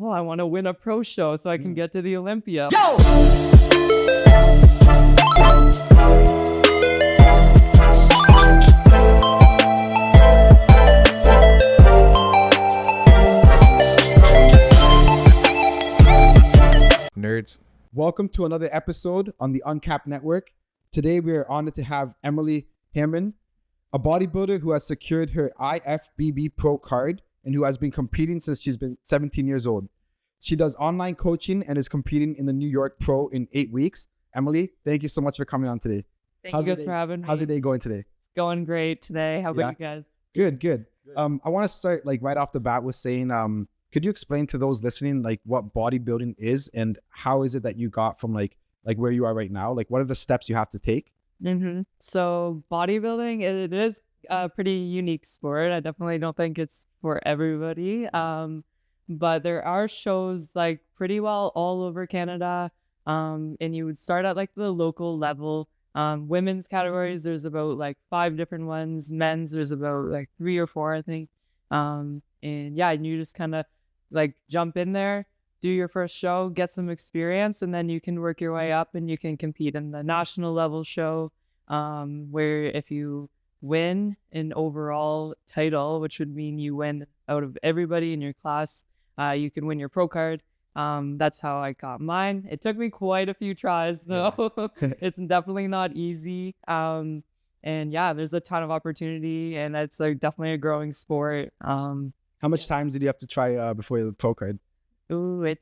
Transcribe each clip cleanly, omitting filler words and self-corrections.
oh, I want to win a pro show so I can get to the Olympia. Yo! Nerds. Welcome to another episode on the Uncapped Network. Today we are honored to have Emily Hammond, a bodybuilder who has secured her IFBB Pro card and who has been competing since she's been 17 years old. She does online coaching and is competing in the New York Pro in 8 weeks. Emily, thank you so much for coming on today. Thank you guys for having me. How's your day going today? It's going great today. How about you guys? Good. I want to start right off the bat with saying, could you explain to those listening what bodybuilding is and how is it that you got from like where you are right now? Like, what are the steps you have to take? So bodybuilding, it is a pretty unique sport. I definitely don't think it's for everybody. But there are shows pretty well all over Canada. And you would start at the local level. Women's categories, there's about 5 different ones. Men's, there's about 3 or 4, I think. And you just kind of jump in there, do your first show, get some experience, and then you can work your way up and you can compete in the national level show, where if you win an overall title, which would mean you win out of everybody in your class, you can win your pro card. That's how I got mine. It took me quite a few tries though. It's definitely not easy. And there's a ton of opportunity and it's definitely a growing sport. How much times did you have to try before the pro card? Ooh, I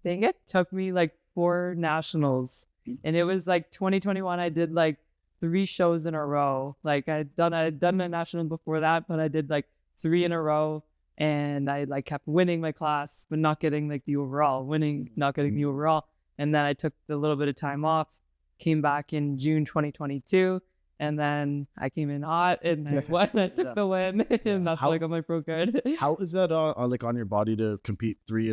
think it took me 4 nationals, and it was 2021. I did 3 shows in a row. I'd done a national before that, but I did 3 in a row, and I kept winning my class, but not getting the overall. Winning, not getting the overall, and then I took a little bit of time off. Came back in June 2022. And then I came in hot and I won. I took the win, and that's how I got my pro card. How is that on your body to compete 3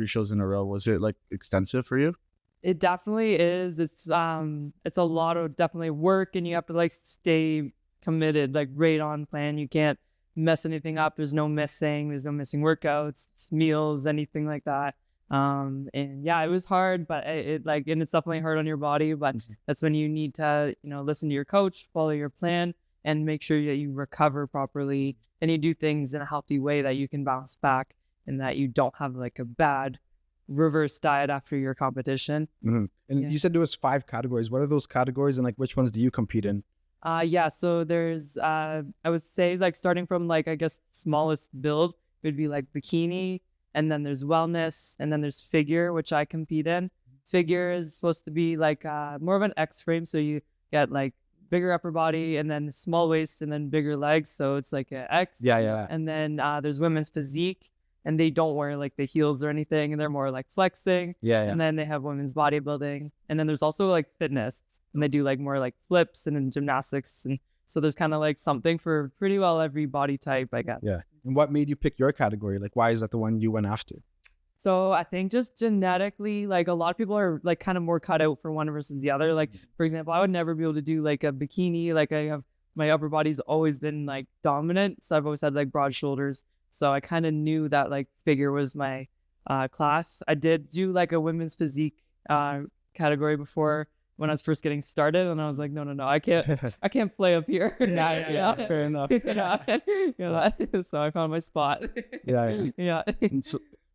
shows in a row? Was it extensive for you? It definitely is. It's a lot of definitely work, and you have to stay committed, right on plan. You can't mess anything up. There's no missing workouts, meals, anything like that. It was hard, but and it's definitely hard on your body, but that's when you need to, listen to your coach, follow your plan, and make sure that you recover properly and you do things in a healthy way that you can bounce back and that you don't have a bad reverse diet after your competition. And you said there was 5 categories. What are those categories and which ones do you compete in? So there's, I would say starting from I guess smallest build would be bikini. And then there's wellness, and then there's figure, which I compete in. Figure is supposed to be more of an X frame, so you get bigger upper body, and then small waist, and then bigger legs, so it's an X. Yeah. And then there's women's physique, and they don't wear the heels or anything, and they're more flexing. Yeah. And then they have women's bodybuilding, and then there's also fitness, and they do more flips and then gymnastics, and so there's kind of something for pretty well every body type, I guess. Yeah. And what made you pick your category? Why is that the one you went after? So I think just genetically, a lot of people are kind of more cut out for one versus the other. For example, I would never be able to do a bikini. I have, my upper body's always been dominant. So I've always had broad shoulders. So I kind of knew that figure was my class. I did do a women's physique category before when I was first getting started, and I was no, I can't play up here. Yeah, fair enough. So I found my spot. Yeah.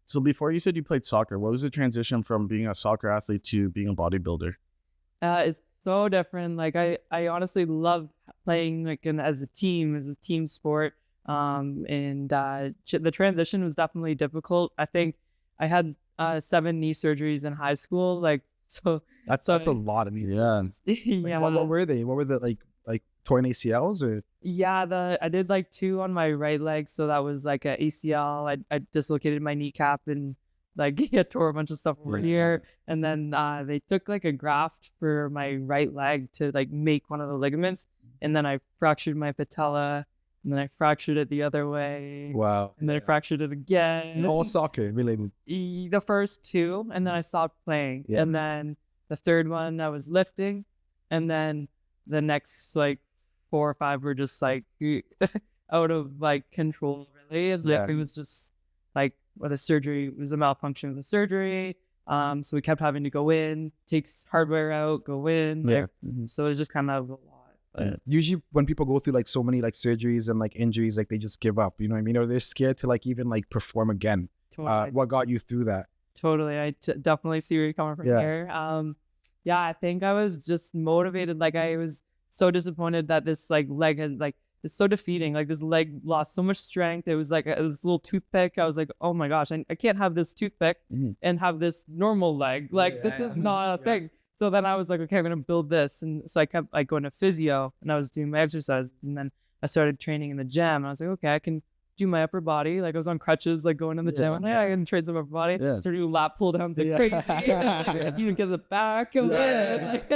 So before you said you played soccer, what was the transition from being a soccer athlete to being a bodybuilder? It's so different. I honestly love playing as a team sport. The transition was definitely difficult. I think I had 7 knee surgeries in high school. So that's a lot of knee surgeries. Yeah. What were they? What were the torn ACLs or? Yeah, I did 2 on my right leg, so that was a ACL. I dislocated my kneecap and tore a bunch of stuff over here, and then they took a graft for my right leg to make one of the ligaments, and then I fractured my patella, and then I fractured it the other way. Wow. And then I fractured it again. All soccer related. The first 2, and then I stopped playing. Yeah. And then the third one I was lifting, and then the next 4 or 5 were just out of control really. Lifting was just with a surgery. It was a malfunction with the surgery. So we kept having to go in, take hardware out, go in. Yeah. So it was just kind of a lot. But Usually when people go through like so many like surgeries and like injuries, like they just give up, you know what I mean? Or they're scared to like even like perform again. totally, What got you through that? totally. Definitely see where you're coming from Yeah. here. Yeah, I think I was just motivated. Like I was so disappointed that this like leg had like, it's so defeating. Like this leg lost so much strength. It was like this little toothpick. I was like, oh my gosh, I can't have this toothpick and have this normal leg. Like this is not a thing. So then I was like, okay, I'm gonna build this. And so I kept like going to physio and I was doing my exercise. And then I started training in the gym. And I was like, okay, I can do my upper body. Like I was on crutches, like going in the gym. And I can train some upper body. Yeah. Started doing lap pull downs like crazy. You get the back of it.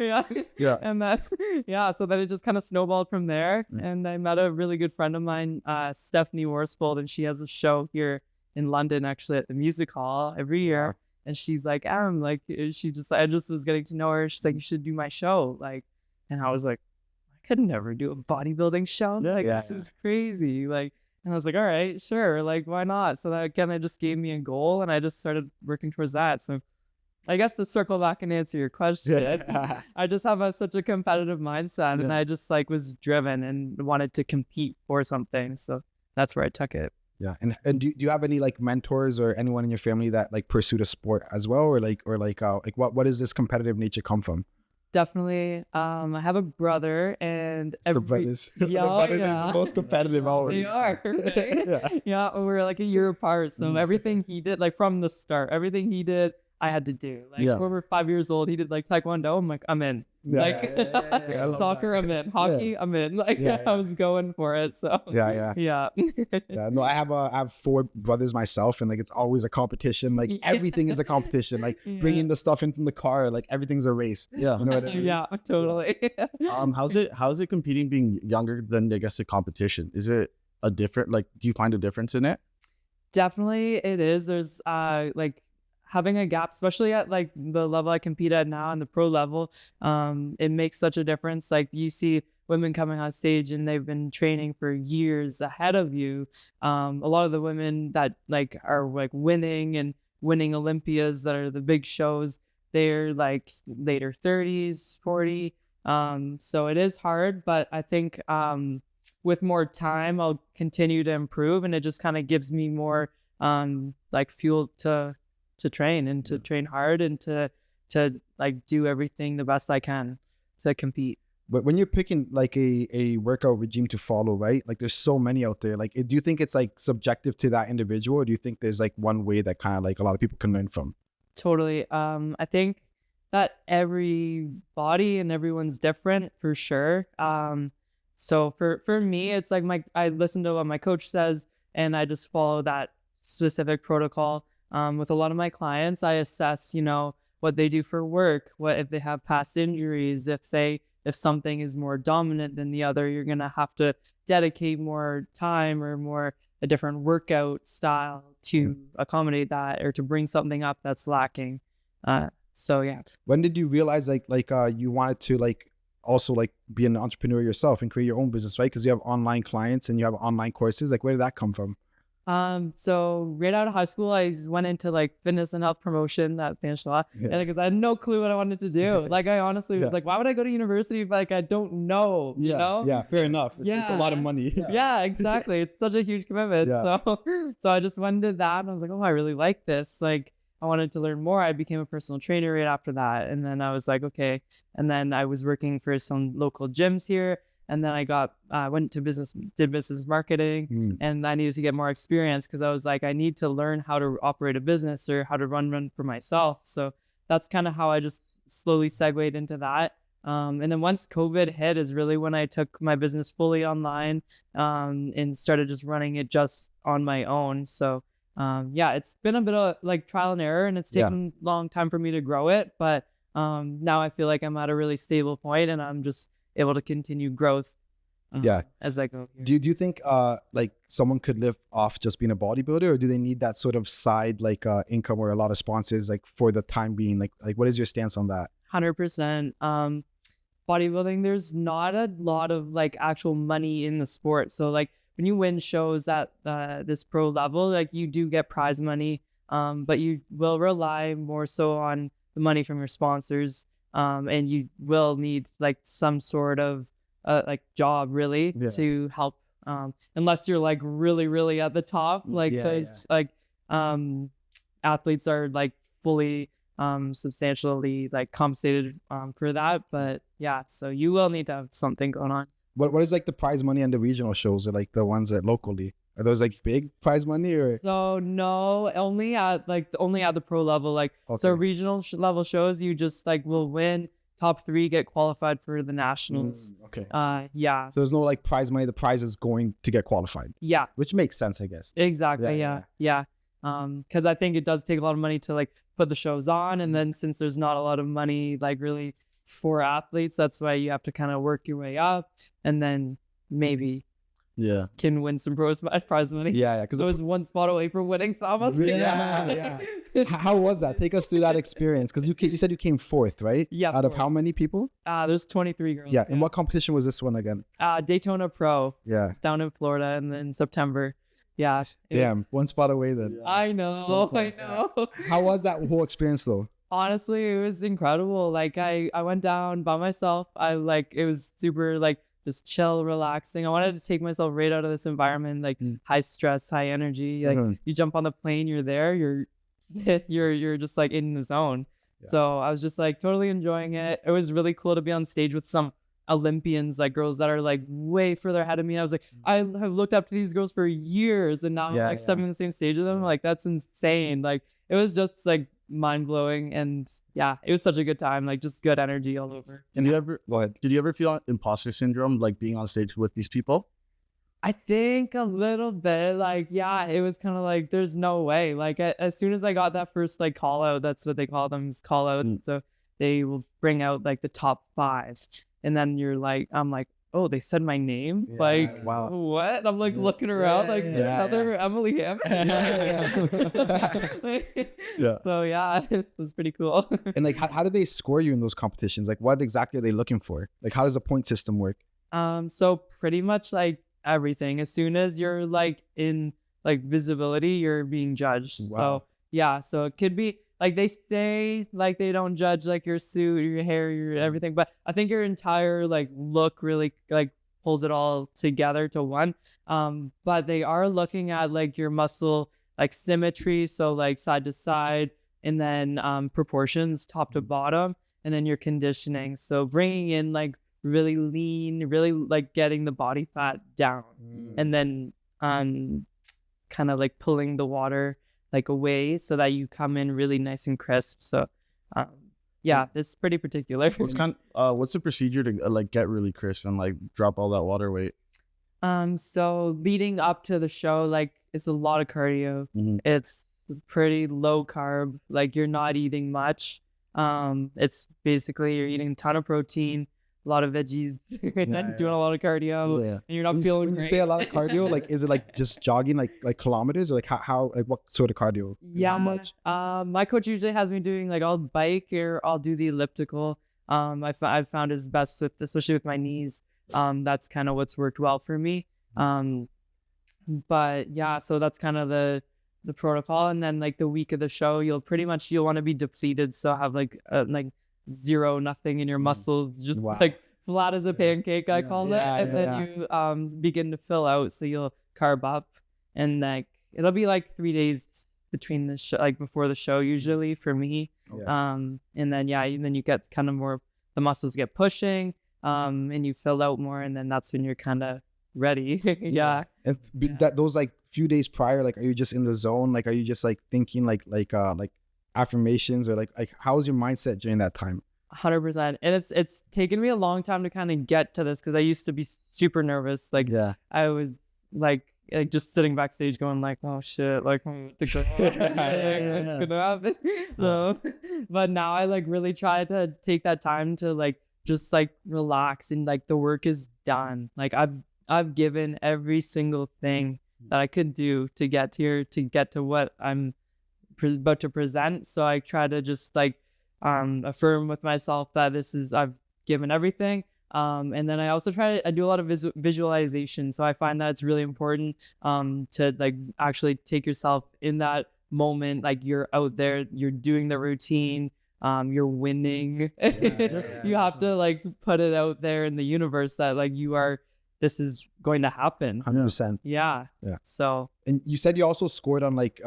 Like, Yeah. And that, so then it just kind of snowballed from there. And I met a really good friend of mine, Stephanie Worsfold, and she has a show here in London, actually, at the music hall every year. And she's like, like, I just was getting to know her. She's like, you should do my show. Like, and I was like, I could never do a bodybuilding show. Like, this is crazy. Like, and I was like, all right, sure. Like, why not? So that kind of just gave me a goal and I just started working towards that. So I guess to circle back and answer your question, I just have such a competitive mindset and I just like was driven and wanted to compete for something. So that's where I took it. Yeah. And do you have any like mentors or anyone in your family that like pursued a sport as well? Or what does this competitive nature come from? Definitely. I have a brother and The brothers. The Yeah, brothers yeah. are the most competitive always. They are, right? Yeah. We're like a year apart. So everything he did, like from the start, everything he did, I had to do. Like when we were 5 years old, he did like Taekwondo. I'm like, I'm in. Soccer, I'm in. Hockey, I'm in. Like I was going for it. So Yeah. No, I have 4 brothers myself, and like it's always a competition. Like everything is a competition. Like bringing the stuff in from the car, like everything's a race. Yeah. You know what I mean? Yeah, totally. How's it competing being younger than, I guess, the competition? Is it a different, like, do you find a difference in it? Definitely it is. There's like having a gap, especially at like the level I compete at now and the pro level, it makes such a difference. Like you see women coming on stage and they've been training for years ahead of you. A lot of the women that like are like winning Olympias that are the big shows, they're like later 30s, 40. So it is hard, but I think with more time, I'll continue to improve, and it just kind of gives me more like fuel to train and to train hard and to like do everything the best I can to compete. But when you're picking like a workout regime to follow, right? Like there's so many out there. Like, do you think it's like subjective to that individual, or do you think there's like one way that kind of like a lot of people can learn from? Totally. I think that every body and everyone's different for sure. So for me, it's like I listen to what my coach says and I just follow that specific protocol. With a lot of my clients, I assess, what they do for work, what if they have past injuries, if something is more dominant than the other, you're gonna have to dedicate more time or a different workout style to accommodate that or to bring something up that's lacking. So yeah. When did you realize like you wanted to like also like be an entrepreneur yourself and create your own business, right? Because you have online clients and you have online courses. Like, where did that come from? So right out of high school, I went into like fitness and health promotion at Fanshawe, and because I had no clue what I wanted to do. Like I honestly was like, why would I go to university if like I don't know? You know? Yeah, fair enough. It's a lot of money. Yeah, exactly. It's such a huge commitment. So I just went into that and I was like, oh, I really like this. Like I wanted to learn more. I became a personal trainer right after that. And then I was like, okay. And then I was working for some local gyms here. And then I went to did business marketing, and I needed to get more experience because I was like, I need to learn how to operate a business or how to run for myself. So that's kind of how I just slowly segued into that. And then once COVID hit is really when I took my business fully online, and started just running it just on my own. So it's been a bit of like trial and error, and it's taken a long time for me to grow it. But now I feel like I'm at a really stable point and I'm just able to continue growth as I go here. Do you think like someone could live off just being a bodybuilder, or do they need that sort of side like income or a lot of sponsors like for the time being? Like what is your stance on that? 100%. Bodybuilding, there's not a lot of like actual money in the sport. So like when you win shows at this pro level, like you do get prize money, but you will rely more so on the money from your sponsors, and you will need like some sort of like job really to help, unless you're like really, really at the top, like because like athletes are like fully substantially like compensated for that. But yeah, so you will need to have something going on. What is like the prize money on the regional shows, or like the ones that locally? Are those like big prize money, or? So no, only at the pro level. Like so regional level shows, you just like will win. Top 3 get qualified for the nationals. Yeah. So there's no like prize money. The prize is going to get qualified. Yeah. Which makes sense, I guess. Exactly. Yeah. Because I think it does take a lot of money to like put the shows on, and then since there's not a lot of money like really for athletes, that's why you have to kind of work your way up, and then maybe can win some prize money. Because it was one spot away from winning almost. How was that? Take us through that experience, because you said you came 4th, right? Yeah. Out of how many people? There's 23 girls. And what competition was this one again? Daytona Pro. It's down in Florida, and then September. Damn, one spot away then. I know. How was that whole experience though? Honestly, it was incredible. Like I went down by myself. It was super like just chill, relaxing. I wanted to take myself right out of this environment, like high stress, high energy. Like you jump on the plane, you're there, you're just like in the zone. So I was just like totally enjoying it. It was really cool to be on stage with some Olympians, like girls that are like way further ahead of me. I was like, I have looked up to these girls for years, and now I'm like stepping on the same stage with them. Like that's insane. Like it was just like mind blowing, and it was such a good time. Like just good energy all over. And did you ever feel imposter syndrome, like being on stage with these people? I think a little bit. Like it was kind of like there's no way. Like as soon as I got that first like call out, that's what they call them, is call outs. So they will bring out like the top 5. And then I'm like, oh, they said my name? Like, wow. What? I'm like looking around, like, another Emily Hammond. So, it was pretty cool. And like, how do they score you in those competitions? Like, what exactly are they looking for? Like, how does the point system work? So pretty much like everything. As soon as you're like in like visibility, you're being judged. Wow. So it could be, like they say, like they don't judge like your suit, your hair, your everything, but I think your entire like look really like pulls it all together to one. But they are looking at like your muscle like symmetry, so like side to side, and then proportions top to bottom, and then your conditioning. So bringing in like really lean, really like getting the body fat down, and then kind of like pulling the water like away so that you come in really nice and crisp. So it's pretty particular. What's the procedure to like get really crisp and like drop all that water weight? So leading up to the show, like it's a lot of cardio. It's pretty low carb, like you're not eating much. It's basically you're eating a ton of protein, a lot of veggies, and then doing a lot of cardio, and you're not feeling when great. You say a lot of cardio, like is it like just jogging like kilometers, or like how like what sort of cardio? How much? My coach usually has me doing like I'll bike or I'll do the elliptical. I've found is best with, especially with my knees. That's kind of what's worked well for me. But so that's kind of the protocol. And then like the week of the show, you'll want to be depleted, so have like nothing in your muscles, just like flat as a pancake, I call it. And then you begin to fill out, so you'll carb up, and like it'll be like 3 days between the show, like before the show usually for me. And then you get kind of more, the muscles get pushing, and you fill out more, and then that's when you're kind of ready. And that those like few days prior, like are you just in the zone? Like are you just like thinking like affirmations, or like how's your mindset during that time? 100%. And it's taken me a long time to kind of get to this, because I used to be super nervous. Like I was like just sitting backstage going like, oh shit, like it's gonna happen. So but now I like really try to take that time to like just like relax, and like the work is done. Like I've given every single thing that I could do to get here, to get to what I'm about to present. So I try to just like affirm with myself that I've given everything. And then I also I do a lot of visualization. So I find that it's really important to like actually take yourself in that moment. Like you're out there, you're doing the routine, you're winning. You have to like put it out there in the universe that like this is going to happen. 100%. Yeah. So. And you said you also scored on like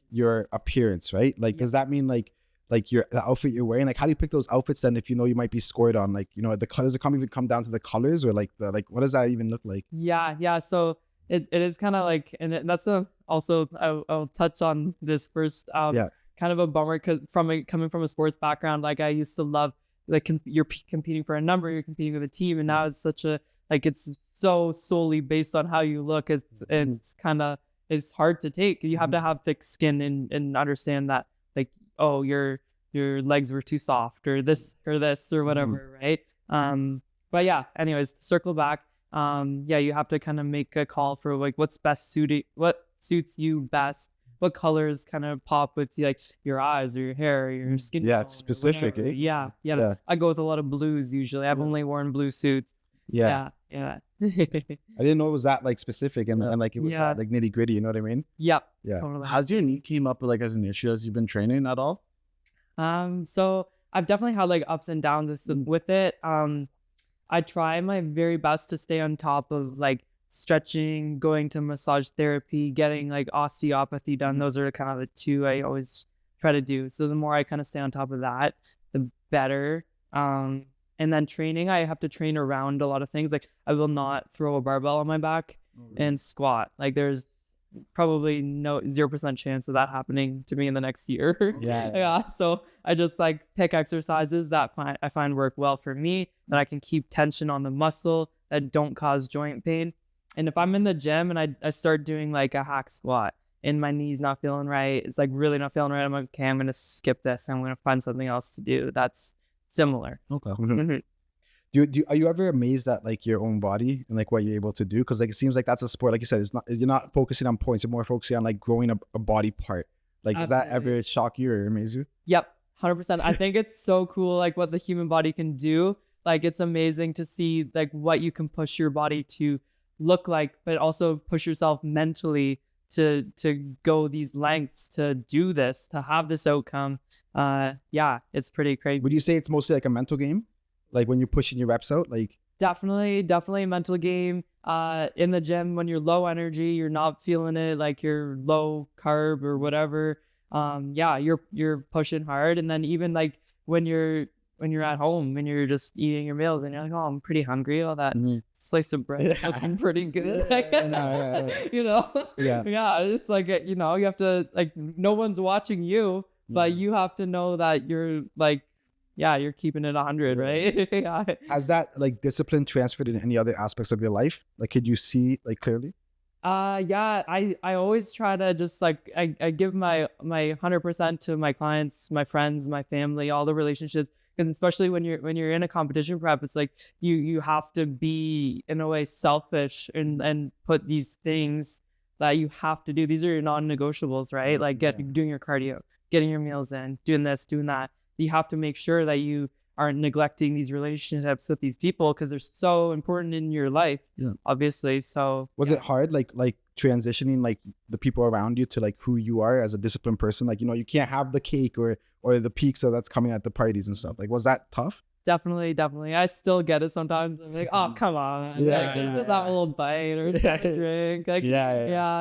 your appearance, right? Like, does that mean like the outfit you're wearing? Like, how do you pick those outfits then if you know you might be scored on? Like, the colors, even come down to the colors, or like what does that even look like? Yeah. So it is kind of like, and that's also I'll touch on this first. Kind of a bummer because coming from a sports background, like I used to love like you're competing for a number, you're competing with a team, and now it's such a like it's so solely based on how you look. It's hard to take. You have to have thick skin and understand that like, oh, your legs were too soft or this or whatever, right? But yeah, anyways, to circle back, you have to kind of make a call for like what suits you best, what colors kind of pop with like your eyes or your hair or your skin. Yeah, it's specific. Yeah. I go with a lot of blues usually. I've only worn blue suits. Yeah. I didn't know it was that like specific and like it was that, like nitty gritty. You know what I mean? Yep. Yeah. Totally. Has your knee came up like as an issue as you've been training at all? So I've definitely had like ups and downs with it. I try my very best to stay on top of like stretching, going to massage therapy, getting like osteopathy done. Those are kind of the two I always try to do. So the more I kind of stay on top of that, the better. And then training, I have to train around a lot of things. Like I will not throw a barbell on my back and squat. Like there's probably 0% chance of that happening to me in the next year. Yeah. So I just like pick exercises that I find work well for me, that I can keep tension on the muscle, that don't cause joint pain. And if I'm in the gym and I start doing like a hack squat and my knee's not feeling right, it's like really not feeling right, I'm like, okay, I'm going to skip this. I'm going to find something else to do that's similar. Okay. Are you ever amazed at like your own body and like what you're able to do? Because like it seems like that's a sport, like you said, you're not focusing on points, you're more focusing on like growing a body part. Like Does that ever shock you or amaze you? Yep, 100%. I think it's so cool like what the human body can do. Like it's amazing to see like what you can push your body to look like, but also push yourself mentally to go these lengths to do this, to have this outcome. It's pretty crazy. Would you say it's mostly like a mental game? Like when you're pushing your reps out, like definitely a mental game. In the gym, when you're low energy, you're not feeling it, like you're low carb or whatever. You're pushing hard. And then even like when you're at home and you're just eating your meals and you're like, oh, I'm pretty hungry. All that slice of bread is looking pretty good. It's like, you have to like, no one's watching you, but you have to know that you're like, you're keeping it 100, right? Has that like discipline transferred in any other aspects of your life? Like, could you see like clearly? I always try to just like, I give my 100% to my clients, my friends, my family, all the relationships. Because especially when you're in a competition prep, it's like you have to be in a way selfish and put these things that you have to do. These are your non-negotiables, right? Like doing your cardio, getting your meals in, doing this, doing that. You have to make sure that you aren't neglecting these relationships with these people because they're so important in your life, obviously. So was it hard, like transitioning like the people around you to like who you are as a disciplined person? Like, you can't have the cake or the pizza that's coming at the parties and stuff. Like, was that tough? Definitely. I still get it sometimes. I'm like, oh, come on. Just have a little bite or a drink. Like,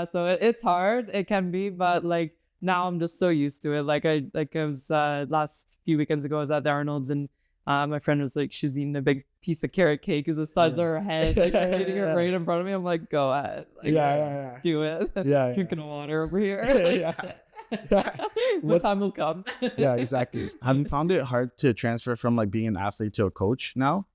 So it's hard. It can be, but like now I'm just so used to it. Like I was last few weekends ago, I was at the Arnold's and my friend was like, she's eating a big piece of carrot cake is the size of her head. Like she's eating it right in front of me. I'm like, go ahead. Like, do it. Drinking water over here. What time will come? Yeah, exactly. Have you found it hard to transfer from like being an athlete to a coach now?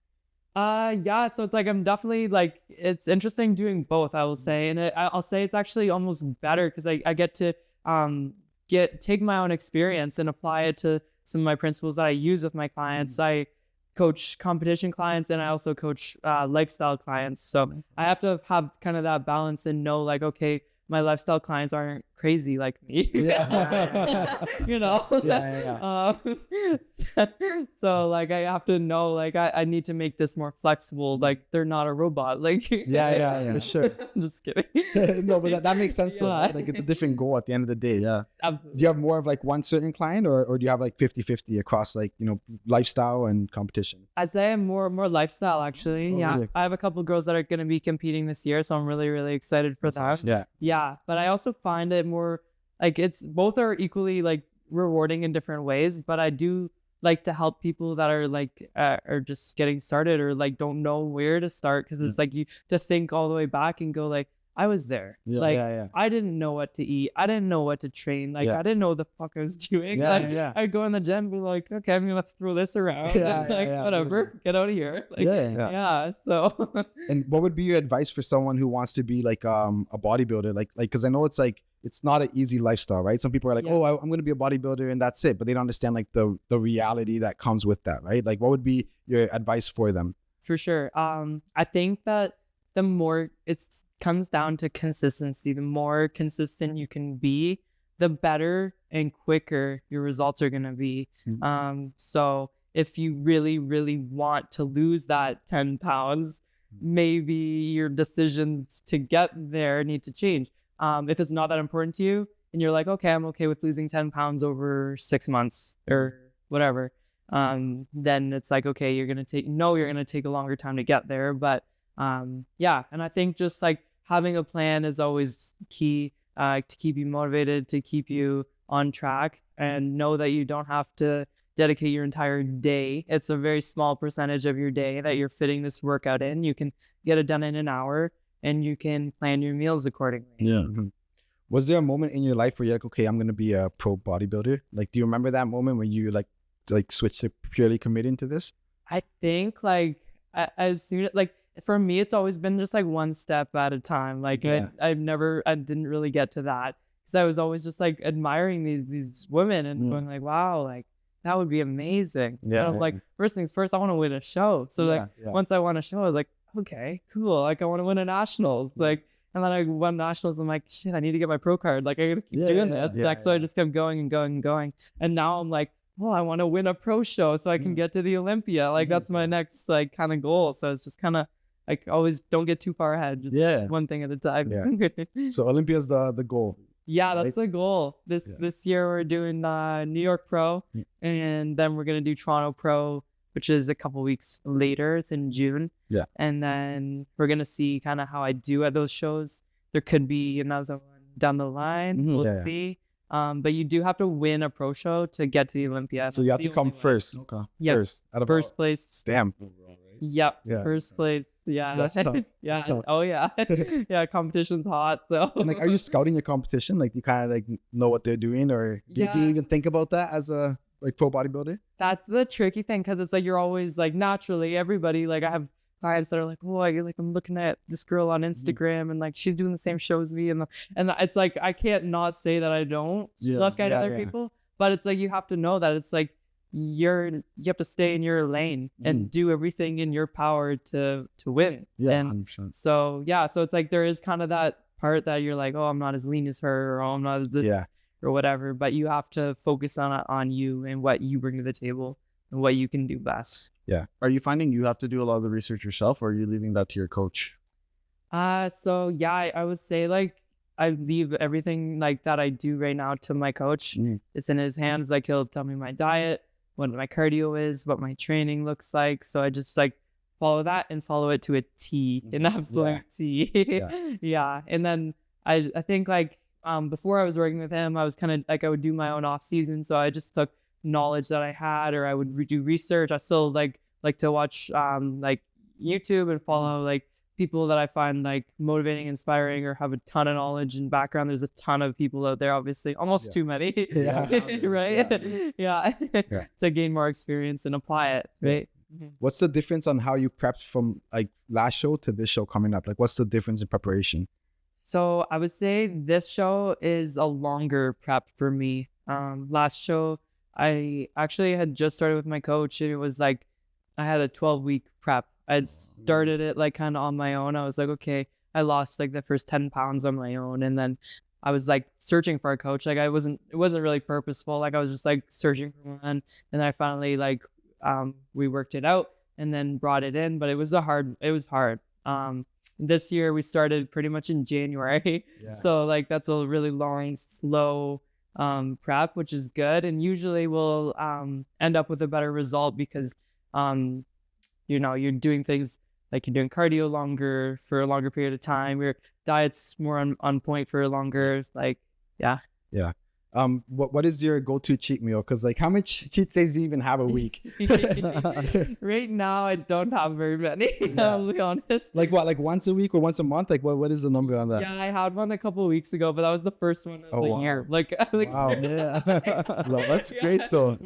So it's like I'm definitely like, it's interesting doing both, I will say. And I'll say it's actually almost better because I get to take my own experience and apply it to some of my principles that I use with my clients. I coach competition clients and I also coach lifestyle clients. So I have to have kind of that balance and know like, okay, my lifestyle clients aren't crazy like me. Yeah. You know. So like I have to know, like I need to make this more flexible. Like they're not a robot. Like For sure. I'm just kidding. No, but that makes sense. though, Yeah. right? Like it's a different goal at the end of the day. Yeah. Absolutely. Do you have more of like one certain client, or do you have like 50-50 across like, you know, lifestyle and competition? I'd say I'm more lifestyle actually. Oh, Yeah. really? I have a couple girls that are going to be competing this year, so I'm really, really excited for that. Yeah. Yeah. But I also find it more like it's both are equally like rewarding in different ways, but I do like to help people that are like are just getting started or like don't know where to start, because it's like you just think all the way back and go like, I was there. Yeah. Like Yeah. I didn't know what to eat. I didn't know what to train. Like Yeah. I didn't know what the fuck I was doing. Yeah, Like yeah. I'd go in the gym and be like, okay, I'm gonna throw this around. Yeah, And, like yeah, whatever, get out of here. Like, Yeah. yeah. So And what would be your advice for someone who wants to be like a bodybuilder? Like because I know it's like it's not an easy lifestyle, right? Some people are like, Yeah. oh, I'm going to be a bodybuilder and that's it, but they don't understand like the reality that comes with that, right? Like, what would be your advice for them? for sure. I think that the more it's comes down to consistency, the more consistent you can be, the better and quicker your results are gonna be. So if you really, really want to lose that 10 pounds, maybe your decisions to get there need to change. If it's not that important to you and you're like, okay, I'm okay with losing 10 pounds over 6 months or whatever, then it's like, okay, you're going to take a longer time to get there. But yeah. And I think just like having a plan is always key to keep you motivated, to keep you on track, and know that you don't have to dedicate your entire day. It's a very small percentage of your day that you're fitting this workout in. You can get it done in an hour and you can plan your meals accordingly. Yeah. Was there a moment in your life where you're like, okay, I'm going to be a pro bodybuilder? Like, do you remember that moment when you like switched to purely committing to this? I think like as soon like for me, it's always been just like one step at a time. Like Yeah. I didn't really get to that because I was always just like admiring these women and going like, wow, like that would be amazing. Yeah. And I'm like, first things first, I want to win a show. So like once I won a show, I was like, okay, cool. Like I want to win a nationals. Like, and then I won nationals. I'm like, shit, I need to get my pro card. Like I gotta keep doing this. Like, so I just kept going and going and going. And now I'm like, oh, I want to win a pro show so I can get to the Olympia. Like that's my next like kind of goal. So it's just kind of like always don't get too far ahead. Just one thing at a time. Yeah. So Olympia's the goal. Yeah, that's the goal. This year we're doing New York Pro, and then we're gonna do Toronto Pro, which is a couple weeks later. It's in June. Yeah. And then we're gonna see kind of how I do at those shows. There could be another one down the line. We'll see. But you do have to win a pro show to get to the Olympia. So you have to come first. Okay. Yep. First. Out of First place. Damn. Yep. Yeah. First place. Yeah. That's tough. Yeah. That's tough. Oh yeah. Yeah. Competition's hot. So. And like, are you scouting your competition? Like, you kind of like know what they're doing, or do you even think about that as a like pro bodybuilder? That's the tricky thing, because it's like you're always like naturally everybody like I have clients that are like, oh, I'm looking at this girl on Instagram and like she's doing the same show as me, and it's like I can't not say that I don't look at other people, but it's like you have to know that it's like you have to stay in your lane and do everything in your power to win. And 100%. so it's like there is kind of that part that you're like, oh, I'm not as lean as her, or oh, I'm not as this or whatever, but you have to focus on you and what you bring to the table and what you can do best. Yeah. Are you finding you have to do a lot of the research yourself, or are you leaving that to your coach? So yeah, I would say like I leave everything like that I do right now to my coach. It's in his hands. Like he'll tell me my diet, what my cardio is, what my training looks like. So I just like follow that and follow it to a T, an absolute T. Yeah. And then I think like before I was working with him, I was kind of like I would do my own off season. So I just took knowledge that I had, or I would do research. I still like to watch like YouTube and follow like people that I find like motivating, inspiring, or have a ton of knowledge and background. There's a ton of people out there, obviously, almost too many, right? To gain more experience and apply it, right? What's the difference on how you prepped from like last show to this show coming up? Like, what's the difference in preparation? So I would say this show is a longer prep for me. Last show, I actually had just started with my coach, and it was like I had a 12-week prep. I'd started it like kind of on my own. I was like, okay, I lost like the first 10 pounds on my own, and then I was like searching for a coach. Like it wasn't really purposeful. Like I was just like searching for one, and I finally like we worked it out and then brought it in. But it was hard. This year we started pretty much in January, so like that's a really long, slow prep, which is good, and usually we'll end up with a better result because you're doing things like you're doing cardio longer for a longer period of time. Your diet's more on point for longer. Like, yeah. What is your go-to cheat meal? Because like, how much cheat days do you even have a week? Right now, I don't have very many. I'll be honest. Like what? Like once a week or once a month? Like what is the number on that? Yeah, I had one a couple of weeks ago, but that was the first one of the year. Like, wow, yeah, no, that's great though.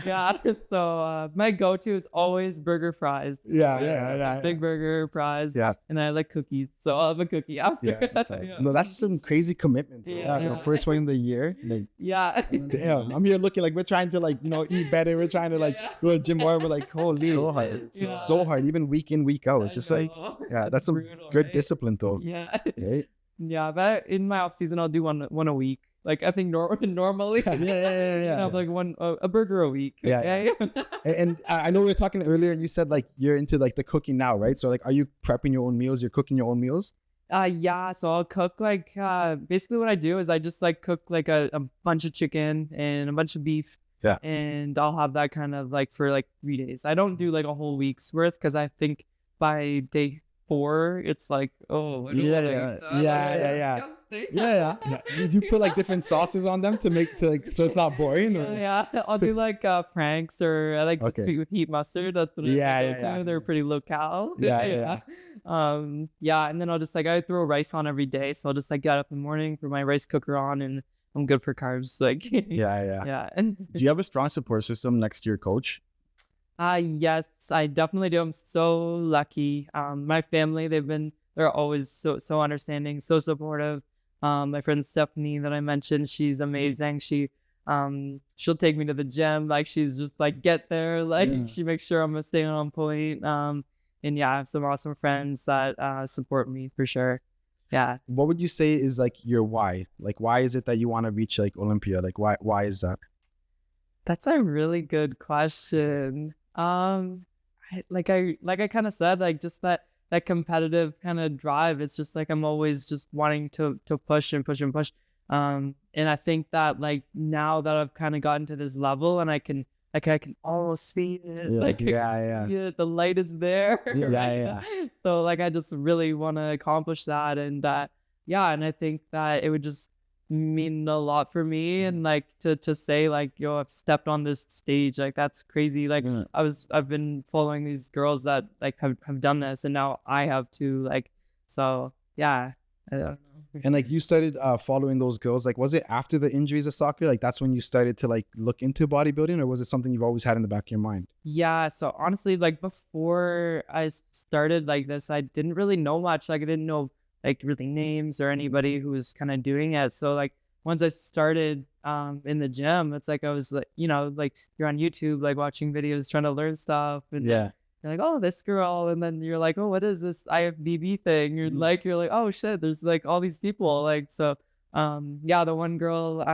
Yeah. So my go-to is always burger fries. Yeah. Big burger, fries. Yeah. And I like cookies, so I'll have a cookie after. Yeah. No, that's some crazy commitment. First one in the year. Like, damn, I'm here looking like we're trying to like eat better. We're trying to like go to the gym more. We're like, holy, so hard. It's so hard, even week in, week out. It's just like, that's some brutal, good discipline though. Yeah. Right? Yeah, but in my off season, I'll do one a week. Like I think normally, have like a burger a week. Yeah. And I know we were talking earlier, and you said like you're into like the cooking now, right? So like, are you prepping your own meals? You're cooking your own meals? Yeah, so I'll cook like basically what I do is I just like cook like a bunch of chicken and a bunch of beef. Yeah. And I'll have that kind of like for like 3 days. I don't do like a whole week's worth because I think by day 4 it's like, oh, yeah. You put like different sauces on them to so it's not boring. Or? Yeah, I'll do like Frank's, or I like the sweet with heat mustard. That's what I do. They're pretty low-cal. Yeah. And then I'll just like I throw rice on every day, so I'll just like get up in the morning, put my rice cooker on, and I'm good for carbs. Like yeah. Do you have a strong support system next to your coach? Yes, I definitely do. I'm so lucky. My family, they're always so understanding, so supportive. My friend Stephanie that I mentioned, she's amazing. She'll take me to the gym. Like she's just like, get there. Like she makes sure I'm staying on point. And yeah, I have some awesome friends that support me for sure. Yeah. What would you say is like your why? Like, why is it that you want to reach like Olympia? Like, why is that? That's a really good question. I kind of said, like just that competitive kind of drive. It's just like I'm always just wanting to push and push and push. And I think that like now that I've kind of gotten to this level and I can almost see it. Yeah, the light is there. So like I just really want to accomplish that, and and I think that it would just mean a lot for me, and like to say like, yo, I've stepped on this stage, like that's crazy. Like I've been following these girls that like have done this, and now I have to, like, so yeah. I don't know. And like you started following those girls, like was it after the injuries of soccer? Like that's when you started to like look into bodybuilding, or was it something you've always had in the back of your mind? Yeah, so honestly, like before I started like this, I didn't really know much. Like I didn't know like really names or anybody who was kind of doing it. So like once I started in the gym, it's like I was like, like you're on YouTube, like watching videos, trying to learn stuff, and you're like, oh, this girl, and then you're like, oh, what is this IFBB thing? You're like, oh shit, there's like all these people. Like, so the one girl,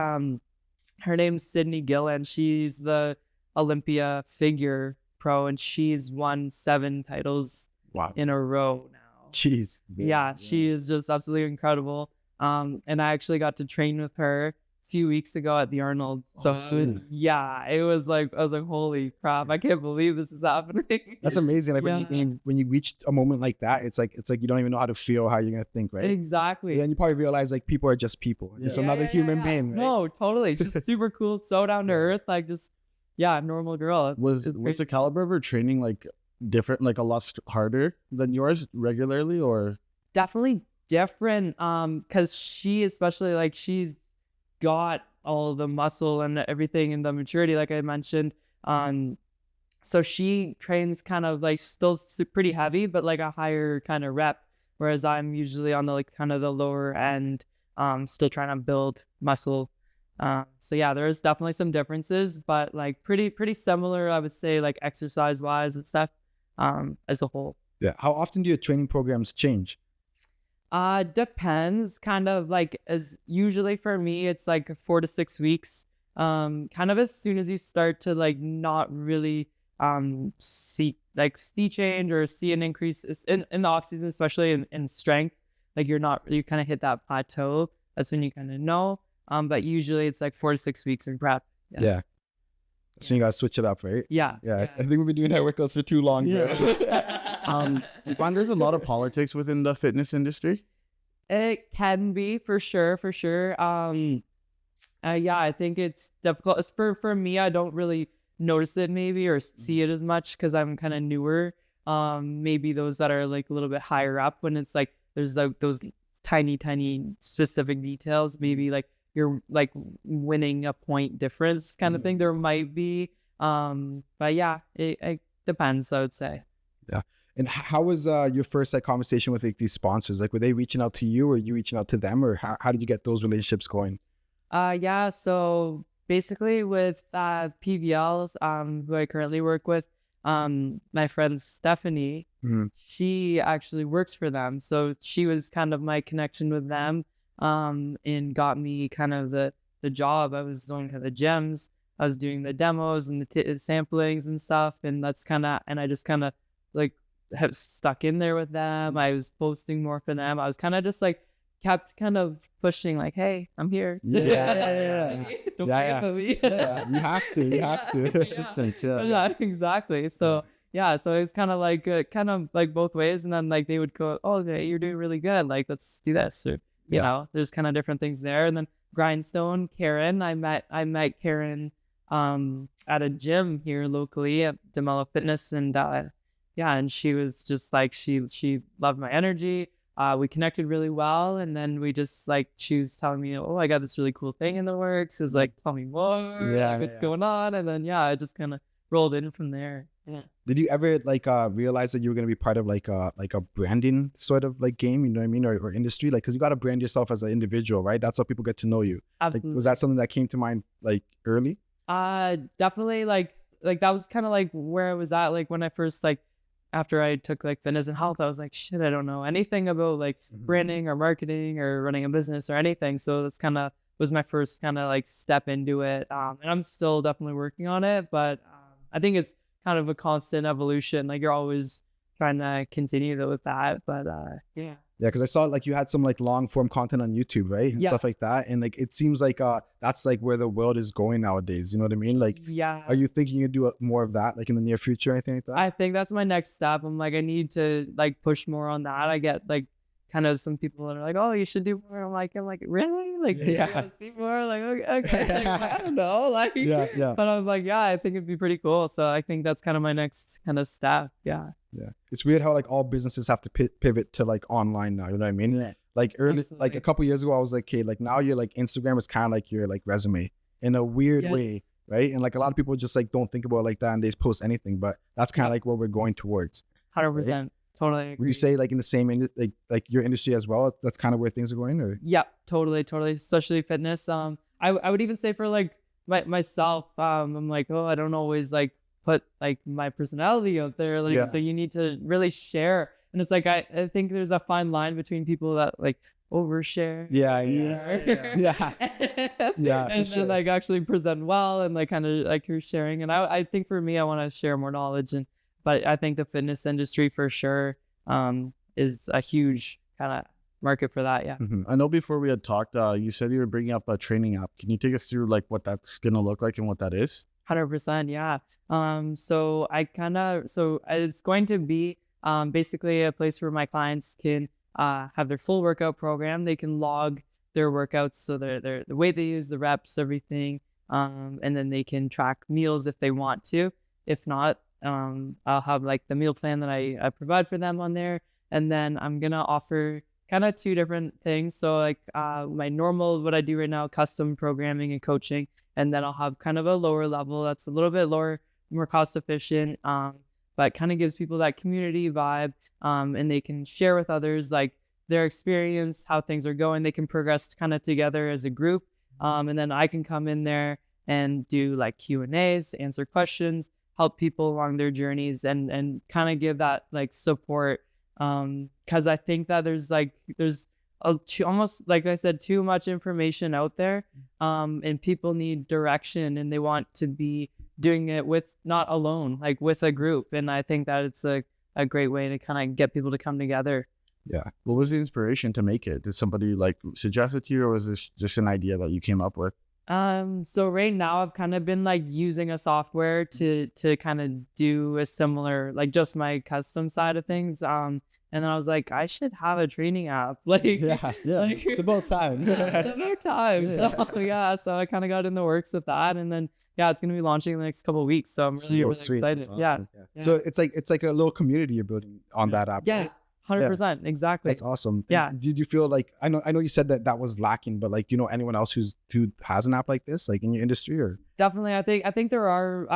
her name's Sydney Gillen. She's the Olympia figure pro, and she's won 7 titles in a row now. Jeez. Yeah, she is just absolutely incredible. And I actually got to train with her a few weeks ago at the Arnold's. So it was like, I was like, holy crap, I can't believe this is happening. That's amazing. Like when you reach a moment like that, it's like you don't even know how to feel, how you're gonna think, right? Exactly. And then you probably realize like people are just people. Just another human being. Right? No, totally. Just super cool, so down to earth, like just normal girl. Was the caliber of her training like different, like a lot harder than yours regularly, or? Definitely different, because she, especially, like she's got all the muscle and everything and the maturity, like I mentioned, so she trains kind of like still pretty heavy, but like a higher kind of rep, whereas I'm usually on the like kind of the lower end, still trying to build muscle. So yeah, there's definitely some differences, but like pretty similar, I would say, like exercise wise and stuff, as a whole. Yeah. How often do your training programs change? Depends. Kind of like as usually for me, it's like 4 to 6 weeks. Kind of as soon as you start to like not really see change or see an increase in the off season, especially in strength, like you kind of hit that plateau. That's when you kind of know. But usually it's like 4 to 6 weeks in prep. Yeah. So you gotta switch it up, right? Yeah. I think we've been doing that workouts for too long. Bro. Do you find there's a lot of politics within the fitness industry? It can be for sure. Yeah, I think it's difficult. It's for me, I don't really notice it maybe or see it as much because I'm kind of newer. Maybe those that are like a little bit higher up, when it's like there's like those tiny specific details, maybe like you're like winning a point difference kind of thing. There might be, but yeah, it depends, I would say. Yeah. And how was your first like conversation with like these sponsors? Like, were they reaching out to you, or you reaching out to them, or how did you get those relationships going? Yeah. So basically with PVLs, who I currently work with, my friend Stephanie, she actually works for them. So she was kind of my connection with them, and got me kind of the job. I was going to the gyms, I was doing the demos and the samplings and stuff. And I just kind of like have stuck in there with them. I was posting more for them. I was kind of just like, kept kind of pushing like, hey, I'm here. Yeah. Don't forget about me. Yeah. You have to. Persistence, Yeah, exactly. So so it's kind of like both ways. And then like they would go, oh, okay, you're doing really good. Like, let's do this. Or, you know, there's kind of different things there. And then Grindstone, Karen, I met Karen at a gym here locally at Demelo Fitness. And and she was just like, she loved my energy. We connected really well, and then we just like, she was telling me, oh, I got this really cool thing in the works. Is like, tell me more. What's going on? And then I just kind of rolled in from there. Yeah. Did you ever like realize that you were gonna be part of like a branding sort of like game? You know what I mean, or industry? Like, because you got to brand yourself as an individual, right? That's how people get to know you. Absolutely. Like, was that something that came to mind like early? Definitely. Like that was kind of like where I was at. Like when I first after I took like fitness and health, I was like, shit, I don't know anything about like branding or marketing or running a business or anything. So that's kind of was my first kind of like step into it. And I'm still definitely working on it, but I think it's kind of a constant evolution. Like you're always trying to continue with that. But yeah. Yeah, because I saw like you had some like long form content on YouTube, right? And stuff like that. And like it seems like that's like where the world is going nowadays. You know what I mean? Like, are you thinking you do more of that like in the near future or anything like that? I think that's my next step. I'm like, I need to like push more on that. I get like kind of some people that are like, oh, you should do more. I'm like, really? Like, you want to see more? Like, okay. Like, I don't know. Like, But I'm like, I think it'd be pretty cool. So I think that's kind of my next kind of step. Yeah. It's weird how like all businesses have to pivot to like online now. You know what I mean? Yeah. Like early, like a couple years ago, I was like, okay, like now you're like Instagram is kind of like your like resume in a weird way, right? And like a lot of people just like don't think about it like that and they just post anything. But that's kind of like what we're going towards. 100%. Right? Totally agree. Would you say like in the same like your industry as well? That's kind of where things are going, or? Yeah, totally. Especially fitness. I would even say for like myself, I'm like, oh, I don't always like put like my personality out there. Like, so you need to really share. And it's like, I think there's a fine line between people that like overshare. And then like actually present well and like kind of like you're sharing. And I think for me, I want to share more knowledge. But I think the fitness industry for sure is a huge kind of market for that. Yeah. I know before we had talked, you said you were bringing up a training app. Can you take us through like what that's going to look like and what that is? 100%. Yeah. So it's going to be basically a place where my clients can have their full workout program. They can log their workouts, so the weight they use, the reps, everything, and then they can track meals if they want to. If not, I'll have like the meal plan that I provide for them on there, and then I'm gonna offer kind of two different things. So like my normal, what I do right now, custom programming and coaching, and then I'll have kind of a lower level that's a little bit lower, more cost efficient, but kind of gives people that community vibe, and they can share with others like their experience, how things are going. They can progress kind of together as a group, and then I can come in there and do like Q&As, answer questions, help people along their journeys, and kind of give that like support because I think that there's almost, like I said, too much information out there, and people need direction, and they want to be doing it with, not alone, like with a group. And I think that it's a great way to kind of get people to come together. Yeah. What was the inspiration to make it? Did somebody like suggest it to you, or was this just an idea that you came up with? So right now I've kind of been like using a software to kind of do a similar, like just my custom side of things. And then I was like, I should have a training app. Like, Yeah. like, It's about time. it's about time. Yeah. So yeah, so I kind of got in the works with that, and then yeah, it's gonna be launching in the next couple of weeks. So I'm really, really Sweet. excited. That's Yeah. awesome. Yeah. So it's like a little community you're building on that app. Yeah. right? 100%. Exactly. That's awesome. Yeah. Did you feel like, I know you said that was lacking, but like, anyone else who has an app like this, like in your industry, or? Definitely. I think there are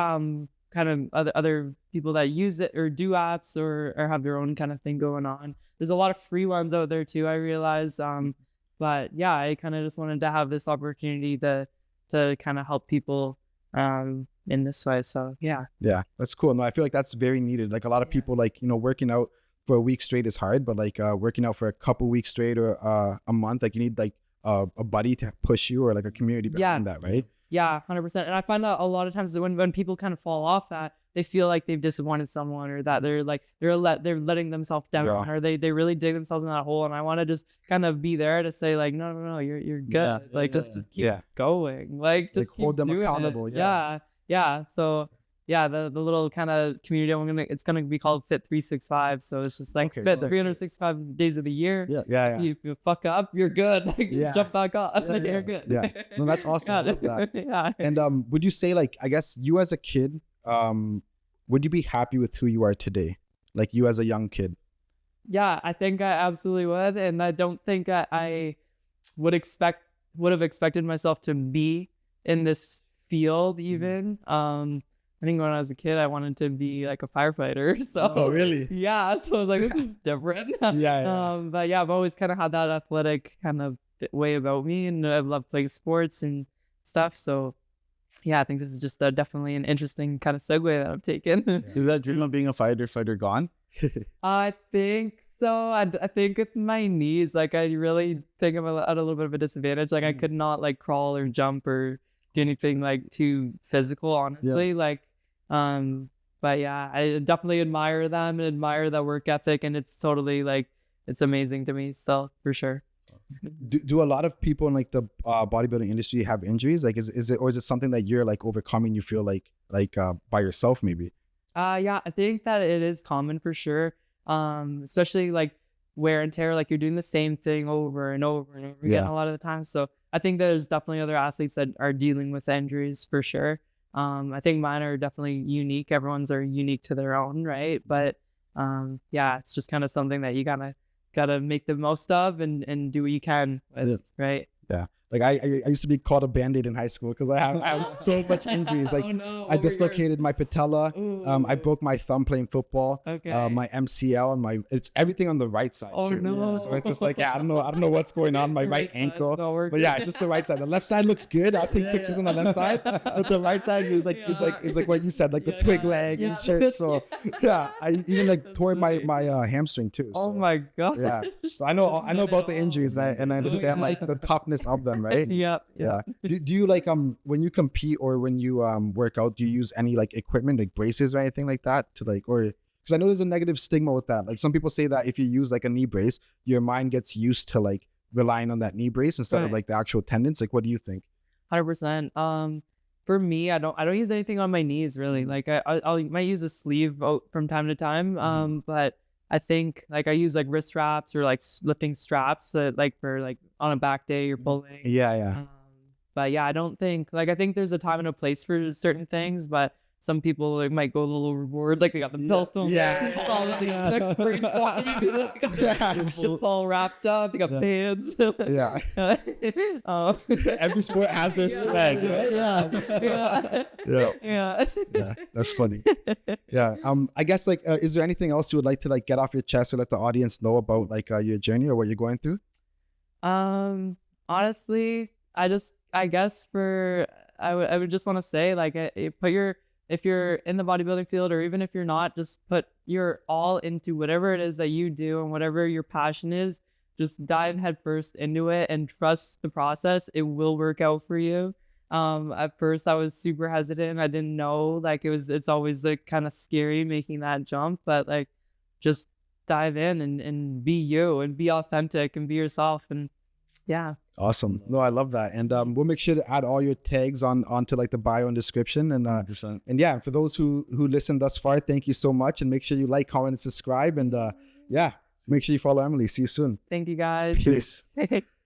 kind of other people that use it or do apps or have their own kind of thing going on. There's a lot of free ones out there too, I realize. But yeah, I kind of just wanted to have this opportunity to kind of help people in this way. So yeah. Yeah, that's cool. No, I feel like that's very needed. Like a lot of people, like, working out for a week straight is hard, but like working out for a couple weeks straight or a month, like you need like a buddy to push you, or like a community behind that, right? Yeah, 100%. And I find that a lot of times when people kind of fall off that, they feel like they've disappointed someone, or that they're like they're letting themselves down, Yeah. or they really dig themselves in that hole. And I want to just kind of be there to say like, no, you're good. Yeah. Like just keep Yeah. going. Like just hold keep them doing accountable, it. yeah. Yeah. So yeah, the little kind of community it's gonna be called Fit 365. So it's just like Okay, fit sick. 365 days of the year. Yeah. Yeah. If you fuck up, you're good. Like just Yeah. jump back up. Yeah, Like, yeah. you're good. Yeah. No, that's awesome. I love that. Yeah. And would you say, like, I guess you as a kid, would you be happy with who you are today? Like you as a young kid? Yeah, I think I absolutely would, and I don't think I would have expected myself to be in this field even. I think when I was a kid, I wanted to be like a firefighter. So Oh, really? yeah, so I was like, this is different. Yeah. But yeah, I've always kind of had that athletic kind of way about me, and I love playing sports and stuff. So yeah, I think this is just definitely an interesting kind of segue that I've taken. Is that dream of being a fighter gone? I think so. I think with my knees, like I really think I'm at a little bit of a disadvantage. Like I could not like crawl or jump or do anything like too physical, honestly. Like, but yeah, I definitely admire them and admire that work ethic, and it's totally like it's amazing to me still, for sure. Do a lot of people in like the bodybuilding industry have injuries? Like, is it, or is it something that you're like overcoming? You feel like by yourself maybe? Yeah, I think that it is common for sure. Especially like wear and tear, like you're doing the same thing over and over and over again a lot of the time. So I think there's definitely other athletes that are dealing with injuries for sure. I think mine are definitely unique. Everyone's are unique to their own, right? But yeah, it's just kind of something that you gotta make the most of and do what you can with, right? Yeah. Like I used to be called a Band-Aid in high school because I have so much injuries. Like Oh, no. I dislocated my patella. I Ooh. broke my thumb playing football. Okay. My MCL and it's everything on the right side. Oh, too. no. So it's just like, I don't know what's going on. My right side's ankle. not working. But yeah, it's just the right side. The left side looks good. I'll take pictures on the left side. But the right side is like is like what you said, like the twig leg and shit. So yeah, I even like tore my hamstring too. Oh so. my god. Yeah. So I know about the injuries and I understand like the toughness of them, right? Yep. Yeah. Do you like when you compete or when you work out, do you use any like equipment like braces or anything like that to like, or because I know there's a negative stigma with that. Like some people say that if you use like a knee brace, your mind gets used to like relying on that knee brace instead of like the actual tendons. Like what do you think? 100%. For me, I don't use anything on my knees really. Like I might use a sleeve from time to time. But I think like I use like wrist straps or like lifting straps like for like on a back day you're pulling. Yeah. But yeah, I don't think I think there's a time and a place for certain things, but some people like might go a little overboard, like they got the belt on. Yeah. It's all the brace on. Shit's all wrapped up. They got bands. Yeah. Every sport has their swag. Right? Yeah. Yeah, that's funny. Yeah. I guess like, is there anything else you would like to like get off your chest or let the audience know about like your journey or what you're going through? Honestly, I guess I would just want to say like put if you're in the bodybuilding field, or even if you're not, just put your all into whatever it is that you do and whatever your passion is. Just dive headfirst into it and trust the process. It will work out for you. At first I was super hesitant. I didn't know, like, it's always like kind of scary making that jump, but like just dive in and be you and be authentic and be yourself. And yeah. Awesome. No, I love that. And we'll make sure to add all your tags onto like the bio and description. And 100%. and yeah, for those who listened thus far, thank you so much. And make sure you like, comment, and subscribe. And yeah, make sure you follow Emily. See you soon. Thank you guys. Peace.